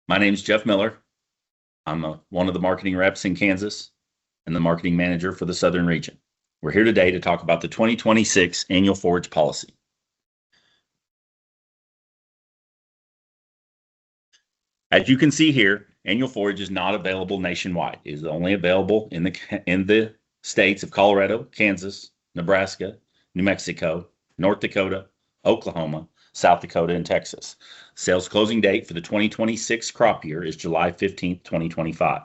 My name is Jeff Miller. I'm one of the marketing reps in Kansas and the marketing manager for the Southern region. We're here today to talk about the 2026 Annual Forage Policy. As you can see here, Annual Forage is not available nationwide. It is only available in the states of Colorado, Kansas, Nebraska, New Mexico, North Dakota, Oklahoma, South Dakota, and Texas. Sales closing date for the 2026 crop year is July 15th, 2025.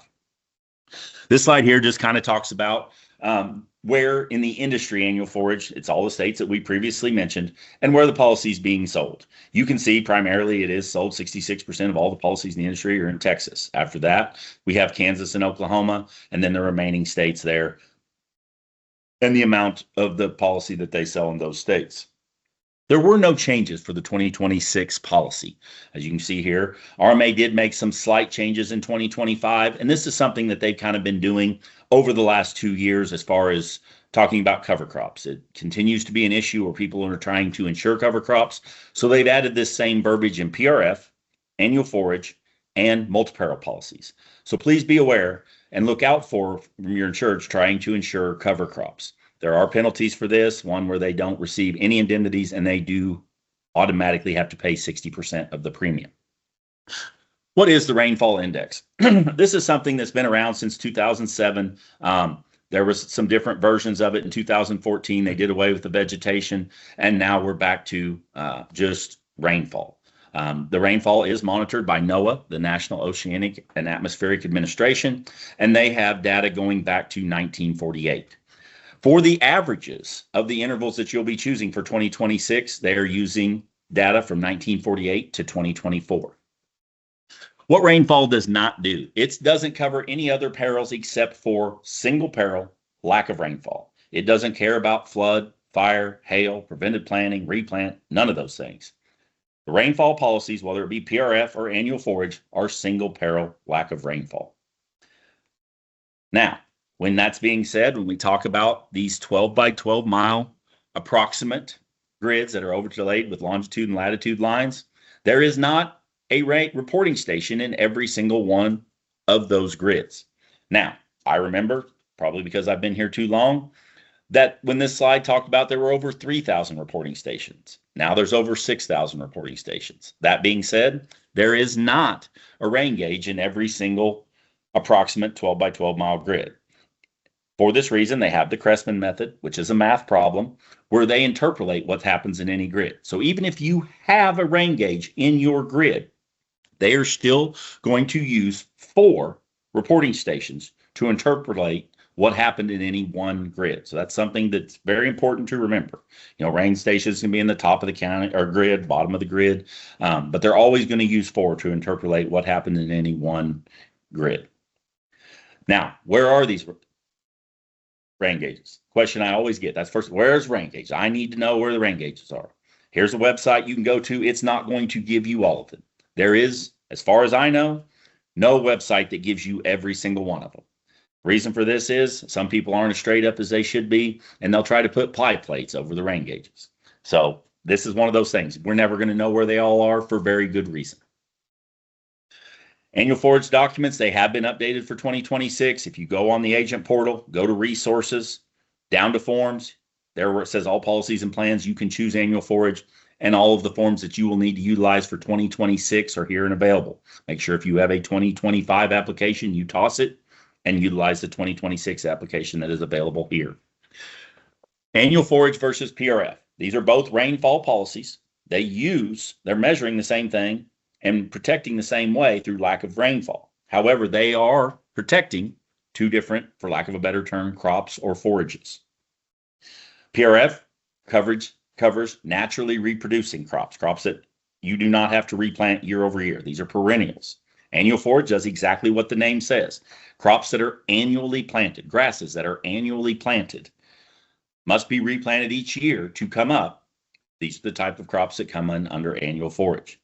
This slide here just kind of talks about where in the industry Annual Forage, it's all the states that we previously mentioned, and where the policy is being sold. You can see primarily it is sold. 66% of all the policies in the industry are in Texas. After that, we have Kansas and Oklahoma, and then the remaining states there, and the amount of the policy that they sell in those states. There were no changes for the 2026 policy. As you can see here, RMA did make some slight changes in 2025, and this is something that they've kind of been doing over the last 2 years as far as talking about cover crops. It continues to be an issue where people are trying to insure cover crops, so they've added this same verbiage in PRF, Annual Forage, and multi-peril policies. So please be aware and look out for your insurers trying to insure cover crops. There are penalties for this, one where they don't receive any indemnities and they do automatically have to pay 60% of the premium. What is the rainfall index? This is something that's been around since 2007. There was some different versions of it in 2014. They did away with the vegetation, and now we're back to just rainfall. The rainfall is monitored by NOAA, the National Oceanic and Atmospheric Administration, and they have data going back to 1948. For the averages of the intervals that you'll be choosing for 2026, they are using data from 1948 to 2024. What rainfall does not do, it doesn't cover any other perils except for single peril, lack of rainfall. It doesn't care about flood, fire, hail, prevented planting, replant, none of those things. The rainfall policies, whether it be PRF or Annual Forage, are single peril, lack of rainfall. Now, when that's being said, when we talk about these 12 by 12 mile approximate grids that are overlaid with longitude and latitude lines, there is not a reporting station in every single one of those grids. Now, I remember, probably because I've been here too long, that when this slide talked about there were over 3,000 reporting stations. Now there's over 6,000 reporting stations. That being said, there is not a rain gauge in every single approximate 12 by 12 mile grid. For this reason, they have the Cressman method, which is a math problem where they interpolate what happens in any grid. So even if you have a rain gauge in your grid, they are still going to use 4 reporting stations to interpolate what happened in any one grid. So that's something that's very important to remember. You know, rain stations can be in the top of the county or grid, bottom of the grid, but they're always going to use 4 to interpolate what happened in any one grid. Now, where are these rain gauges? Question I always get. That's first, where's rain gauges? I need to know where the rain gauges are. Here's a website you can go to. It's not going to give you all of them. There is, as far as I know, no website that gives you every single one of them. Reason for this is some people aren't as straight up as they should be, and they'll try to put ply plates over the rain gauges. So this is one of those things. We're never going to know where they all are for very good reason. Annual Forage documents, they have been updated for 2026. If you go on the agent portal, go to resources, down to forms, there where it says all policies and plans, you can choose Annual Forage, and all of the forms that you will need to utilize for 2026 are here and available. Make sure if you have a 2025 application, you toss it and utilize the 2026 application that is available here. Annual Forage versus PRF. These are both rainfall policies. They're measuring the same thing and protecting the same way through lack of rainfall. However, they are protecting 2 different, for lack of a better term, crops or forages. PRF covers naturally reproducing crops that you do not have to replant year over year. These are perennials. Annual Forage does exactly what the name says. Crops that are annually planted, grasses that are annually planted, must be replanted each year to come up. These are the type of crops that come in under Annual Forage.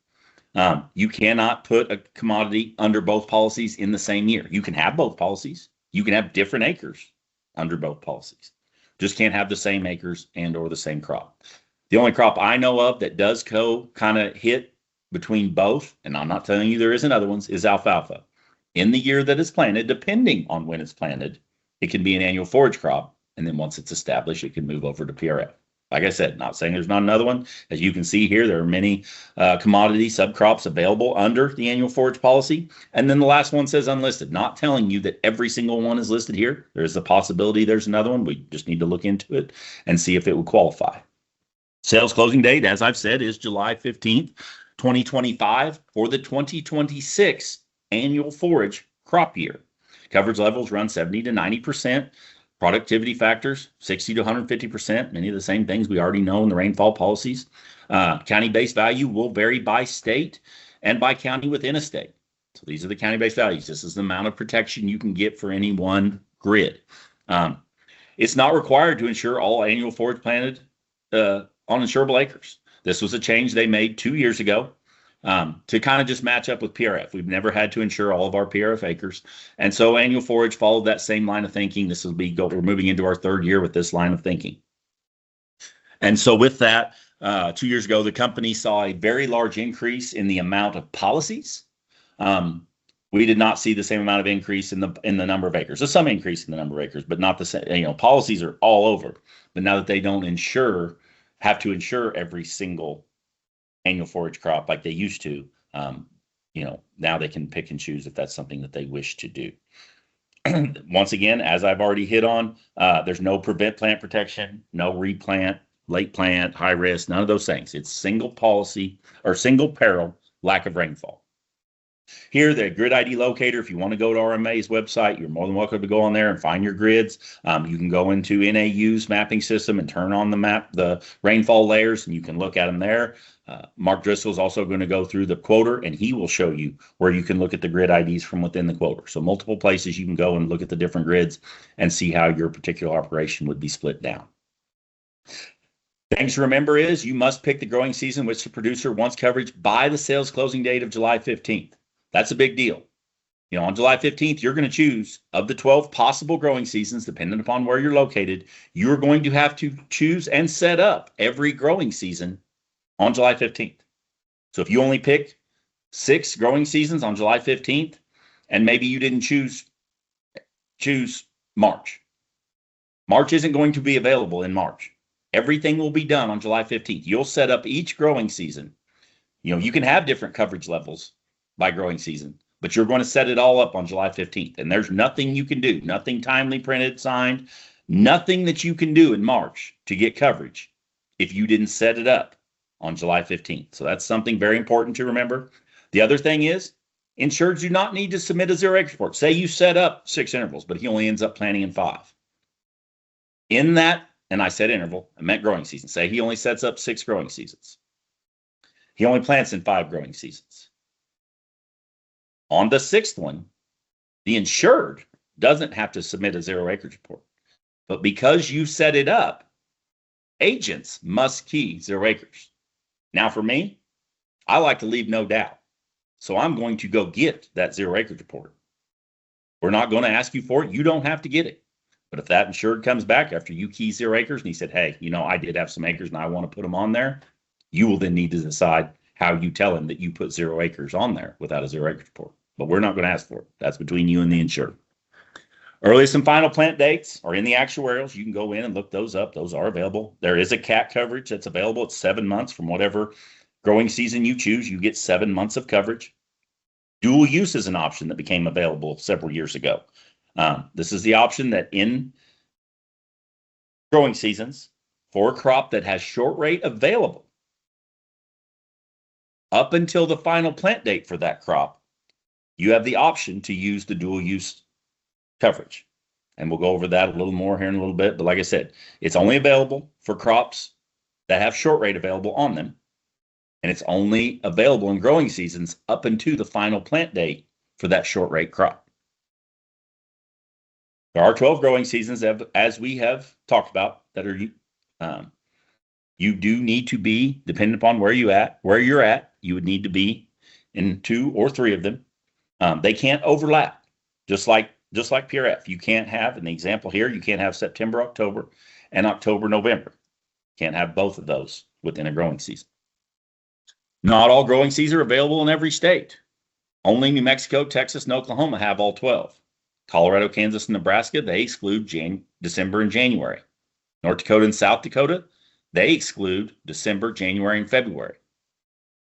You cannot put a commodity under both policies in the same year. You can have both policies. You can have different acres under both policies. Just can't have the same acres and or the same crop. The only crop I know of that does kind of hit between both, and I'm not telling you there isn't other ones, is alfalfa. In the year that it's planted, depending on when it's planted, it can be an annual forage crop. And then once it's established, it can move over to PRF. Like I said, not saying there's not another one. As you can see here, there are many commodity subcrops available under the annual forage policy. And then the last one says unlisted, not telling you that every single one is listed here. There's a possibility there's another one. We just need to look into it and see if it would qualify. Sales closing date, as I've said, is July 15th, 2025 for the 2026 annual forage crop year. Coverage levels run 70 to 90%. Productivity factors, 60 to 150%. Many of the same things we already know in the rainfall policies. County-based value will vary by state and by county within a state. So these are the county-based values. This is the amount of protection you can get for any one grid. It's not required to insure all annual forage planted on insurable acres. This was a change they made 2 years ago to kind of just match up with PRF. We've never had to insure all of our PRF acres. And so annual forage followed that same line of thinking. This will be, we're moving into our third year with this line of thinking. And so with that, 2 years ago, the company saw a very large increase in the amount of policies. We did not see the same amount of increase in the number of acres. There's some increase in the number of acres, but not the same. Policies are all over. But now that they don't have to insure every single annual forage crop like they used to, now they can pick and choose if that's something that they wish to do. Once again, as I've already hit on, there's no prevent plant protection, no replant, late plant, high risk, none of those things. It's single policy or single peril, lack of rainfall. Here, the grid ID locator, if you want to go to RMA's website, you're more than welcome to go on there and find your grids. You can go into NAU's mapping system and turn on the rainfall layers, and you can look at them there. Mark Driscoll is also going to go through the quoter, and he will show you where you can look at the grid IDs from within the quoter. So multiple places you can go and look at the different grids and see how your particular operation would be split down. Things to remember is you must pick the growing season which the producer wants coverage by the sales closing date of July 15th. That's a big deal. On July 15th, you're going to choose of the 12 possible growing seasons, depending upon where you're located, you're going to have to choose and set up every growing season on July 15th. So if you only pick 6 growing seasons on July 15th, and maybe you didn't choose March. March isn't going to be available in March. Everything will be done on July 15th. You'll set up each growing season. You can have different coverage levels by growing season, but you're going to set it all up on July 15th. And there's nothing you can do, nothing timely printed, signed, nothing that you can do in March to get coverage if you didn't set it up on July 15th. So that's something very important to remember. The other thing is, insureds do not need to submit a zero acre report. Say you set up 6 intervals, but he only ends up planting in 5. In that, and I said interval, I meant growing season. Say he only sets up 6 growing seasons. He only plants in 5 growing seasons. On the 6th one, the insured doesn't have to submit a zero acreage report. But because you set it up, agents must key 0 acres. Now for me, I like to leave no doubt. So I'm going to go get that 0 acreage report. We're not going to ask you for it. You don't have to get it. But if that insured comes back after you key 0 acres and he said, hey, I did have some acres and I want to put them on there, you will then need to decide how you tell him that you put 0 acres on there without a 0 acres report. But we're not going to ask for it. That's between you and the insured. Earliest and final plant dates are in the actuarials. You can go in and look those up. Those are available. There is a CAT coverage that's available. It's 7 months from whatever growing season you choose. You get 7 months of coverage. Dual use is an option that became available several years ago. This is the option that in growing seasons for a crop that has short rate available up until the final plant date for that crop, you have the option to use the dual use coverage. And we'll go over that a little more here in a little bit. But like I said, it's only available for crops that have short rate available on them. And it's only available in growing seasons up until the final plant date for that short rate crop. There are 12 growing seasons, as we have talked about, that are you do need to be, depending upon where you're at, you would need to be in 2 or 3 of them. They can't overlap, just like PRF. You can't have, in the example here, you can't have September, October, and October, November. Can't have both of those within a growing season. Not all growing seasons are available in every state. Only New Mexico, Texas, and Oklahoma have all 12. Colorado, Kansas, and Nebraska, they exclude December and January. North Dakota and South Dakota, they exclude December, January, and February.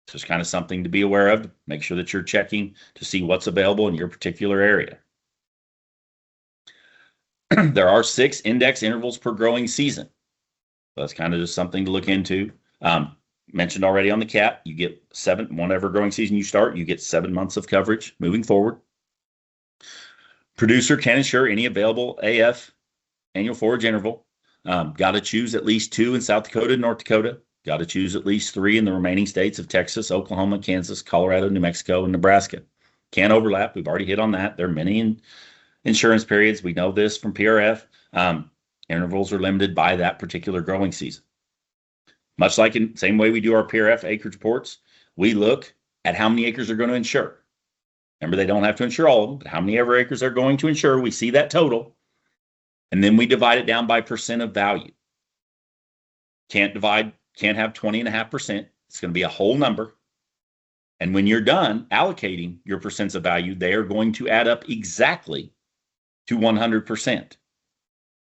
So it's kind of something to be aware of. Make sure that you're checking to see what's available in your particular area. There are 6 index intervals per growing season. So that's kind of just something to look into. Mentioned already on the CAT, you get 7, whatever growing season you start, you get 7 months of coverage moving forward. Producer can insure any available AF annual forage interval. Got to choose at least 2 in South Dakota and North Dakota. Got to choose at least 3 in the remaining states of Texas, Oklahoma, Kansas, Colorado, New Mexico, and Nebraska. Can't overlap. We've already hit on that. There are many insurance periods. We know this from PRF. Intervals are limited by that particular growing season. Much like in the same way we do our PRF acreage reports, we look at how many acres are going to insure. Remember, they don't have to insure all of them, but how many ever acres are going to insure, we see that total, and then we divide it down by percent of value. Can't have 20.5%. It's going to be a whole number. And when you're done allocating your percents of value, they are going to add up exactly to 100%.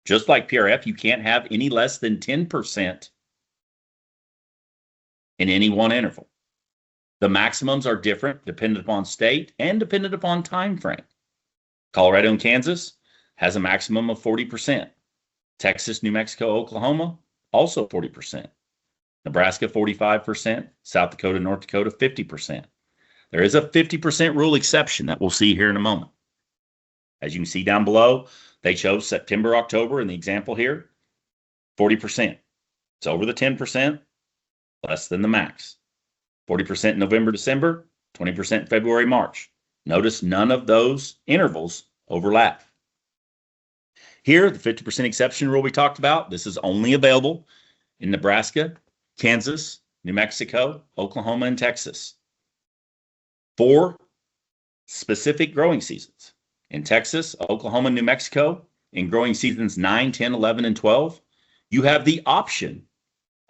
Just like PRF, you can't have any less than 10% in any one interval. The maximums are different dependent upon state and dependent upon time frame. Colorado and Kansas has a maximum of 40%. Texas, New Mexico, Oklahoma, also 40%. Nebraska, 45%. South Dakota, North Dakota, 50%. There is a 50% rule exception that we'll see here in a moment. As you can see down below, they chose September, October in the example here, 40%. It's over the 10%, less than the max. 40% November, December, 20% February, March. Notice none of those intervals overlap. Here, the 50% exception rule we talked about, this is only available in Nebraska, Kansas, New Mexico, Oklahoma, and Texas. 4 specific growing seasons. In Texas, Oklahoma, and New Mexico, in growing seasons 9, 10, 11, and 12, you have the option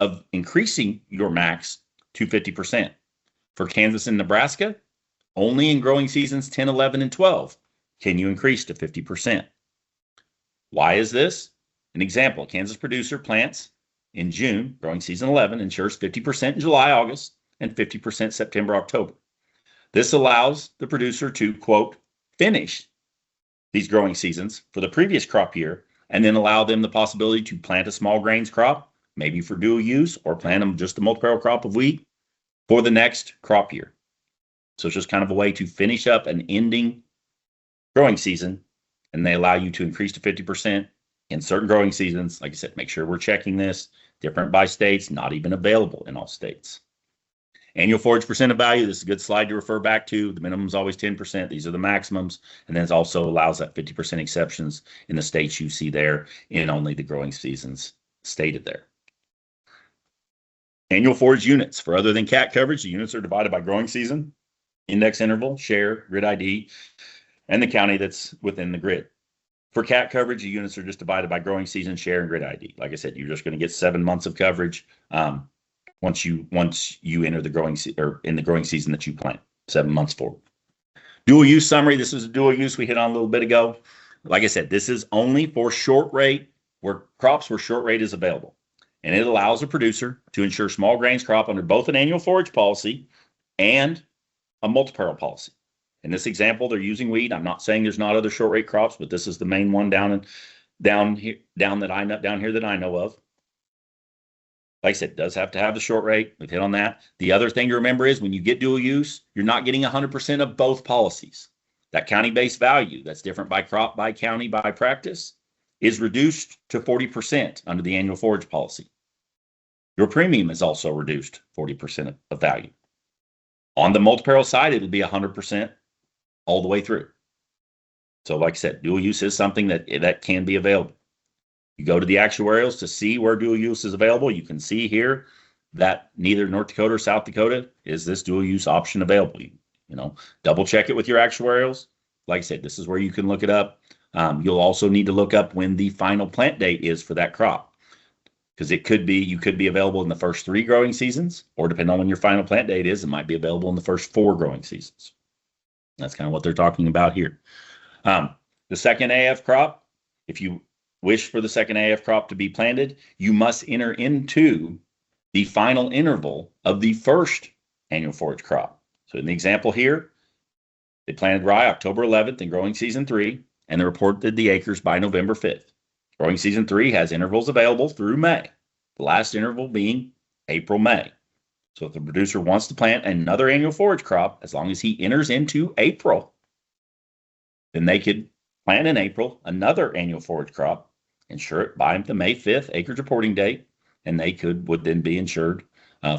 of increasing your max to 50%. For Kansas and Nebraska, only in growing seasons 10, 11, and 12 can you increase to 50%. Why is this? An example, Kansas producer plants in June, growing season 11, insures 50% in July, August, and 50% September, October. This allows the producer to, quote, finish these growing seasons for the previous crop year and then allow them the possibility to plant a small grains crop, maybe for dual use, or plant them just a multi-barrel crop of wheat for the next crop year. So it's just kind of a way to finish up an ending growing season, and they allow you to increase to 50% in certain growing seasons. Like I said, make sure we're checking this. Different by states, not even available in all states. Annual forage percent of value, this is a good slide to refer back to. The minimum is always 10%. These are the maximums. And then it also allows that 50% exceptions in the states you see there in only the growing seasons stated there. Annual forage units. For other than CAT coverage, the units are divided by growing season, index interval, share, grid ID, and the county that's within the grid. For CAT coverage, the units are just divided by growing season, share, and grid ID. Like I said, you're just going to get 7 months of coverage once you enter the growing or in the growing season that you plant, 7 months forward. Dual use summary. This is a dual use we hit on a little bit ago. Like I said, this is only for short rate crops where short rate is available. And it allows a producer to insure small grains crop under both an annual forage policy and a multi-peril policy. In this example, they're using wheat. I'm not saying there's not other short rate crops, but this is the main one down here that I know of. Like I said, it does have to have the short rate. We've hit on that. The other thing to remember is when you get dual use, you're not getting 100% of both policies. That county-based value, that's different by crop, by county, by practice, is reduced to 40% under the annual forage policy. Your premium is also reduced 40% of value. On the multi-peril side, it'll be 100% all the way through. So like I said, dual use is something that can be available. You go to the actuarials to see where dual use is available. You can see here that neither North Dakota or South Dakota is this dual use option available. Double check it with your actuarials. Like I said, this is where you can look it up. You'll also need to look up when the final plant date is for that crop. because you could be available in the first 3 growing seasons, or depending on when your final plant date is, it might be available in the first 4 growing seasons. That's kind of what they're talking about here. The second AF crop, if you wish for the second AF crop to be planted, you must enter into the final interval of the first annual forage crop. So in the example here, they planted rye October 11th in growing season 3, and they reported the acres by November 5th. Growing season 3 has intervals available through May, the last interval being April, May. So if the producer wants to plant another annual forage crop, as long as he enters into April, then they could plant in April another annual forage crop, insure it by the May 5th acreage reporting date, and they would then be insured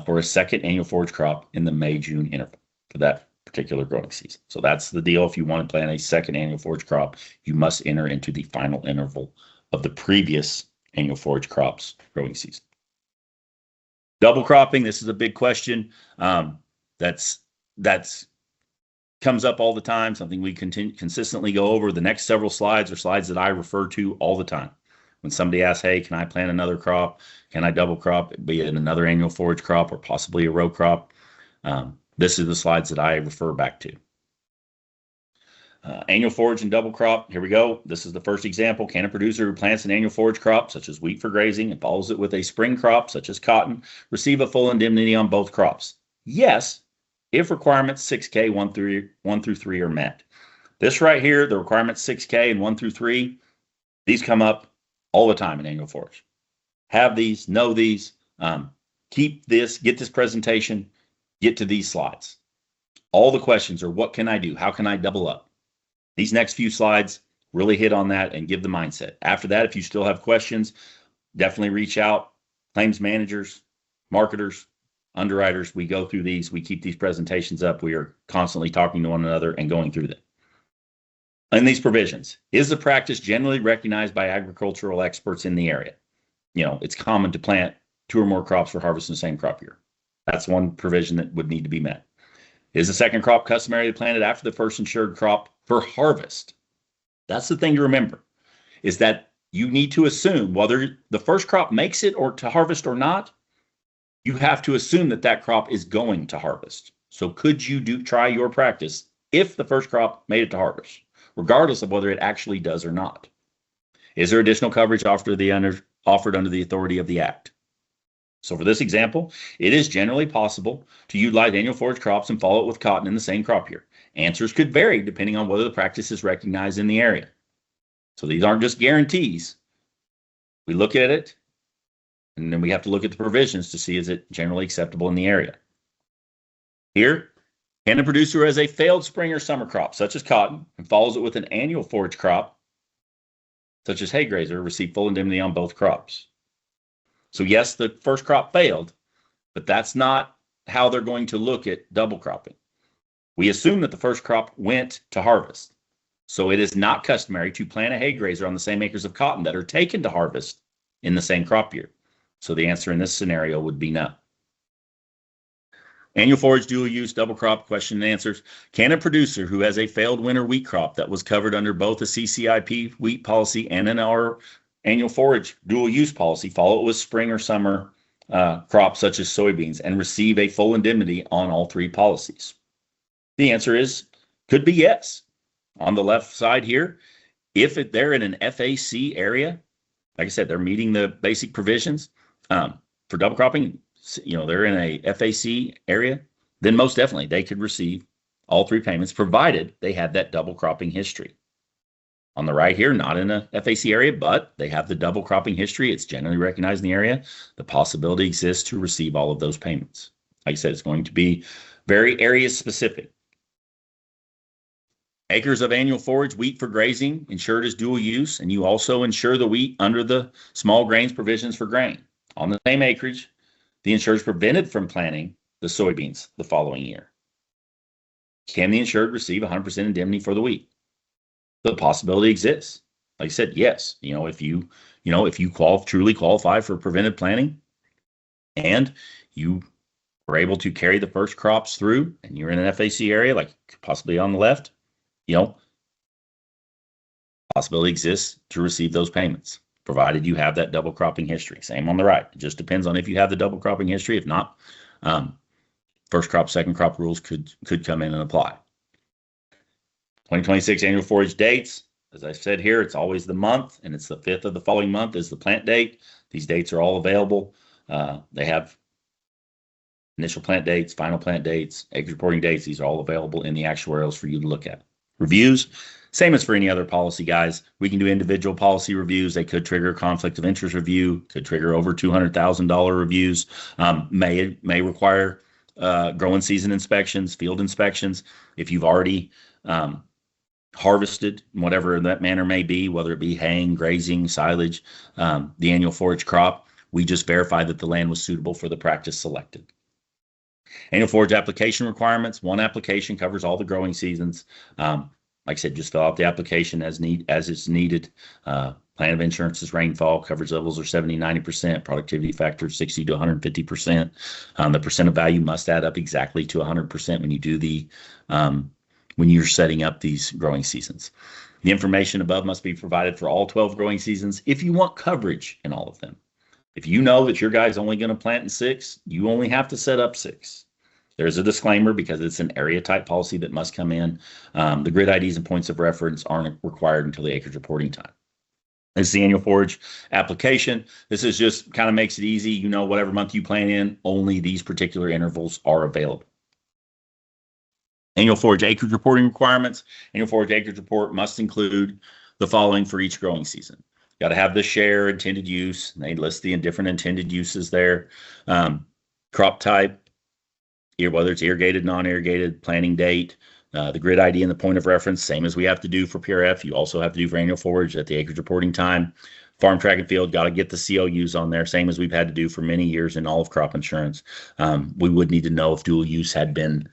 for a second annual forage crop in the May-June interval for that particular growing season. So that's the deal. If you want to plant a second annual forage crop, you must enter into the final interval of the previous annual forage crops growing season. Double cropping, this is a big question. That's comes up all the time, something we consistently go over. The next several slides are slides that I refer to all the time. When somebody asks, hey, can I plant another crop? Can I double crop, be it another annual forage crop or possibly a row crop? This is the slides that I refer back to. Annual forage and double crop. Here we go. This is the first example. Can a producer who plants an annual forage crop, such as wheat for grazing, and follows it with a spring crop, such as cotton, receive a full indemnity on both crops? Yes, if requirements 6K 1 through 3 are met. This right here, the requirements 6K and 1 through 3, these come up all the time in annual forage. Have these, know these, keep this, get this presentation, get to these slides. All the questions are, what can I do? How can I double up? These next few slides really hit on that and give the mindset. After that, if you still have questions, definitely reach out. Claims managers, marketers, underwriters, we go through these. We keep these presentations up. We are constantly talking to one another and going through them. In these provisions, is the practice generally recognized by agricultural experts in the area? You know, it's common to plant 2 or more crops for harvest in the same crop year. That's one provision that would need to be met. Is the second crop customarily planted after the first insured crop for harvest? That's the thing to remember, is that you need to assume whether the first crop makes it or to harvest or not, you have to assume that that crop is going to harvest. So could you try your practice if the first crop made it to harvest, regardless of whether it actually does or not? Is there additional coverage offered under the authority of the Act? So for this example, it is generally possible to utilize annual forage crops and follow it with cotton in the same crop year. Answers could vary depending on whether the practice is recognized in the area. So these aren't just guarantees. We look at it, and then we have to look at the provisions to see is it generally acceptable in the area. Here, can a producer who has a failed spring or summer crop, such as cotton, and follows it with an annual forage crop, such as hay grazer, receive full indemnity on both crops? So yes, the first crop failed, but that's not how they're going to look at double cropping. We assume that the first crop went to harvest. So it is not customary to plant a hay grazer on the same acres of cotton that are taken to harvest in the same crop year. So the answer in this scenario would be no. Annual forage, dual use, double crop, question and answers. Can a producer who has a failed winter wheat crop that was covered under both a CCIP wheat policy and an our annual forage dual use policy follow it with spring or summer crops such as soybeans and receive a full indemnity on all 3 policies? The answer could be yes. On the left side here, if they're in an FAC area, like I said, they're meeting the basic provisions for double cropping, you know, they're in a FAC area, then most definitely they could receive all 3 payments, provided they had that double cropping history. On the right here, not in a FAC area, but they have the double cropping history. It's generally recognized in the area. The possibility exists to receive all of those payments. Like I said, it's going to be very area specific. Acres of annual forage wheat for grazing insured as dual use, and you also insure the wheat under the small grains provisions for grain. On the same acreage, the insured is prevented from planting the soybeans the following year. Can the insured receive 100% indemnity for the wheat? The possibility exists. Like I said, yes. You know, if you truly qualify for preventive planting, and you were able to carry the first crops through, and you're in an FAC area, like possibly on the left, you know, possibility exists to receive those payments. provided you have that double cropping history. Same on the right. It just depends on if you have the double cropping history. If not, first crop, second crop rules could come in and apply. 2026 annual forage dates. As I said here, it's always the month, and it's the 5th of the following month is the plant date. These dates are all available. They have initial plant dates, final plant dates, acreage reporting dates. These are all available in the actuarials for you to look at. Reviews, same as for any other policy, guys. We can do individual policy reviews. They could trigger conflict of interest review, could trigger over $200,000 reviews, may require growing season inspections, field inspections. If you've already harvested, whatever that manner may be, whether it be haying, grazing, silage, the annual forage crop, we just verify that the land was suitable for the practice selected. Annual forage application requirements. One application covers all the growing seasons. Like I said, just fill out the application as it's needed. Plan of insurance is rainfall. Coverage levels are 70, 90%. Productivity factor 60 to 150%. The percent of value must add up exactly to 100% when you do the when you're setting up these growing seasons. The information above must be provided for all 12 growing seasons if you want coverage in all of them. If you know that your guy's only going to plant in 6, you only have to set up 6. There's a disclaimer because it's an area type policy that must come in. The grid IDs and points of reference aren't required until the acreage reporting time. This is the annual forage application. This is just kind of makes it easy. You know, whatever month you plant in, only these particular intervals are available. Annual forage acreage reporting requirements. Annual forage acreage report must include the following for each growing season. Got to have the share, intended use. They list the different intended uses there. Crop type, whether it's irrigated, non-irrigated, planting date, the grid ID and the point of reference, same as we have to do for PRF. You also have to do for annual forage at the acreage reporting time. Farm track and field, got to get the COUs on there, same as we've had to do for many years in all of crop insurance. We would need to know if dual use had been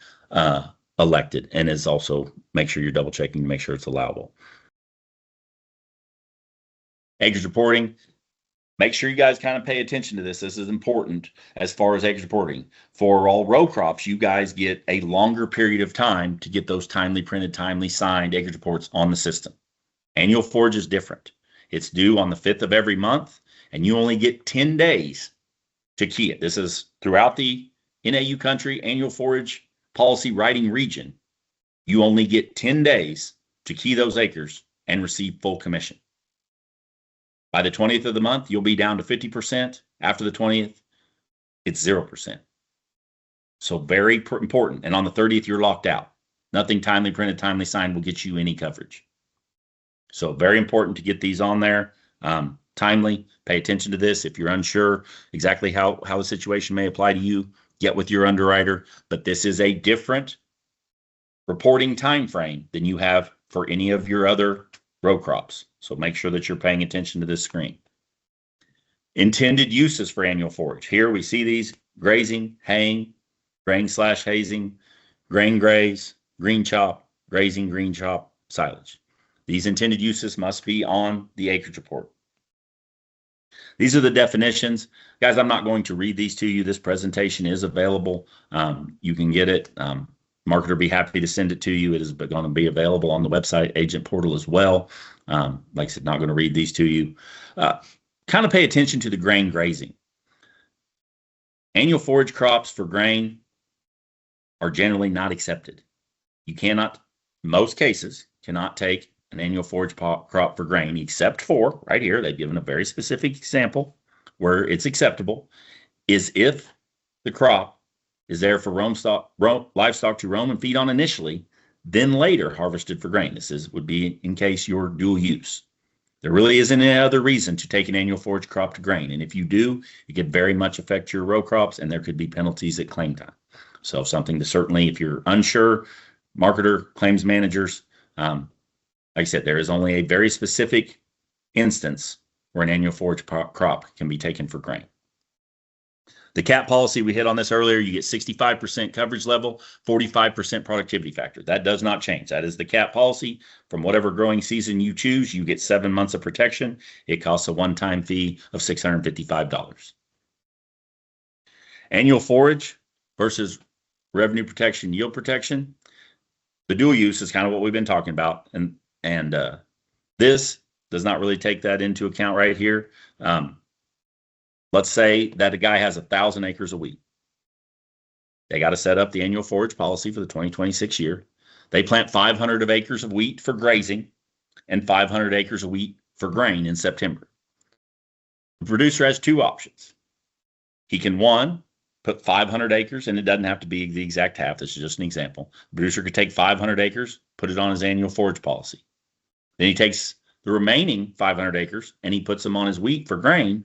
elected, and is also make sure you're double checking to make sure it's allowable. Acreage reporting, make sure you guys kind of pay attention to this. This is important as far as acreage reporting. For all row crops, you guys get a longer period of time to get those timely printed, timely signed acreage reports on the system. Annual forage is different. It's due on the 5th of every month, and you only get 10 days to key it. This is throughout the NAU country annual forage policy writing region. You only get 10 days to key those acres and receive full commission. By the 20th of the month, you'll be down to 50%. After the 20th, it's 0%. So very important. And on the 30th, you're locked out. Nothing timely printed, timely signed will get you any coverage. So very important to get these on there. Timely, pay attention to this. If you're unsure exactly how the situation may apply to you, get with your underwriter. But this is a different reporting time frame than you have for any of your other row crops. So make sure that you're paying attention to this screen. Intended uses for annual forage. Here we see these: grazing, haying, grain/hazing, grain graze, green chop, grazing, green chop, silage. These intended uses must be on the acreage report. These are the definitions. Guys, I'm not going to read these to you. This presentation is available. You can get it. Marketer be happy to send it to you. It is going to be available on the website agent portal as well. Like I said, not going to read these to you. Kind of pay attention to the grain grazing. Annual forage crops for grain are generally not accepted. You cannot, in most cases, cannot take an annual forage crop for grain, except for, right here, they've given a very specific example where it's acceptable, is if the crop is there for livestock to roam and feed on initially, then later harvested for grain. This would be in case you're dual use. There really isn't any other reason to take an annual forage crop to grain. And if you do, it could very much affect your row crops, and there could be penalties at claim time. So something to certainly, if you're unsure, marketer, claims managers, like I said, there is only a very specific instance where an annual forage crop can be taken for grain. The cap policy, we hit on this earlier, you get 65% coverage level, 45% productivity factor. That does not change. That is the cap policy. From whatever growing season you choose, you get 7 months of protection. It costs a one-time fee of $655. Annual forage versus revenue protection, yield protection. The dual use is kind of what we've been talking about. And this does not really take that into account right here. Let's say that a guy has 1,000 acres of wheat. They got to set up the annual forage policy for the 2026 year. They plant 500 of acres of wheat for grazing and 500 acres of wheat for grain in September. The producer has two options. He can, one, put 500 acres, and it doesn't have to be the exact half. This is just an example. The producer could take 500 acres, put it on his annual forage policy. Then he takes the remaining 500 acres and he puts them on his wheat for grain,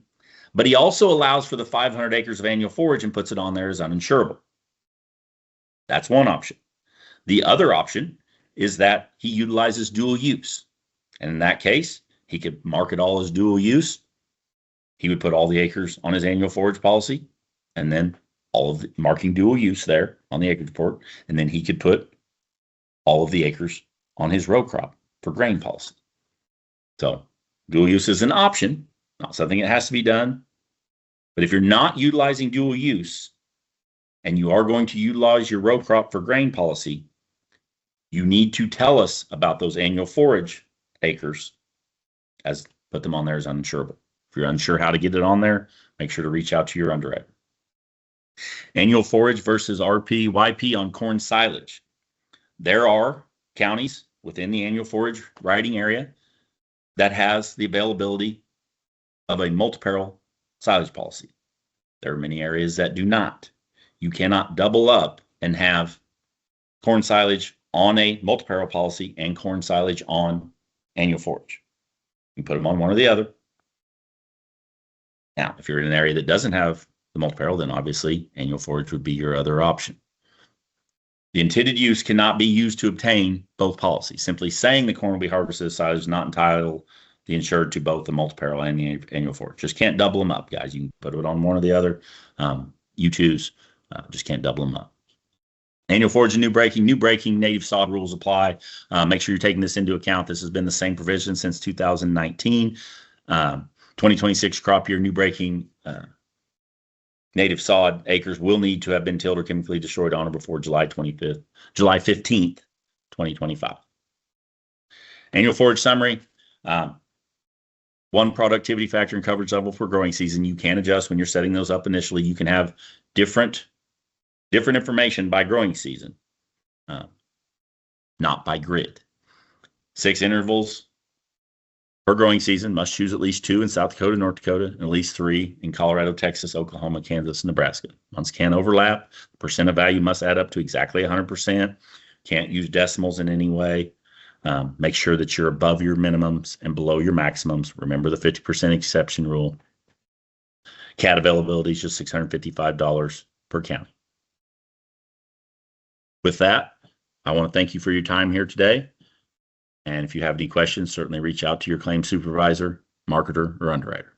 but he also allows for the 500 acres of annual forage and puts it on there as uninsurable. That's one option. The other option is that he utilizes dual use. And in that case, he could mark it all as dual use. He would put all the acres on his annual forage policy, and then all of the marking dual use there on the acreage report. And then he could put all of the acres on his row crop for grain policy. So dual use is an option, not something that has to be done. But if you're not utilizing dual use and you are going to utilize your row crop for grain policy, you need to tell us about those annual forage acres, as put them on there as uninsurable. If you're unsure how to get it on there, make sure to reach out to your underwriter. Annual forage versus RP, YP on corn silage. There are counties within the annual forage riding area that has the availability of a multi-peril silage policy. There are many areas that do not. You cannot double up and have corn silage on a multi-peril policy and corn silage on annual forage. You put them on one or the other. Now, if you're in an area that doesn't have the multi-peril, then obviously annual forage would be your other option. The intended use cannot be used to obtain both policies. Simply saying the corn will be harvested as silage is not entitled the insured to both the multi-peril and the annual forage. Just can't double them up, guys. You can put it on one or the other. You choose. Just can't double them up. Annual forage and new breaking native sod rules apply. Make sure you're taking this into account. This has been the same provision since 2019. 2026 crop year new breaking native sod acres will need to have been tilled or chemically destroyed on or before July 15th, 2025. Annual forage summary. One, productivity factor and coverage level for growing season. You can adjust when you're setting those up initially. You can have different information by growing season, not by grid. 6 intervals per growing season. Must choose at least 2 in South Dakota, North Dakota, and at least 3 in Colorado, Texas, Oklahoma, Kansas, and Nebraska. Months can overlap. The percent of value must add up to exactly 100%. Can't use decimals in any way. Make sure that you're above your minimums and below your maximums. Remember the 50% exception rule. CAT availability is just $655 per county. With that, I want to thank you for your time here today. And if you have any questions, certainly reach out to your claim supervisor, marketer, or underwriter.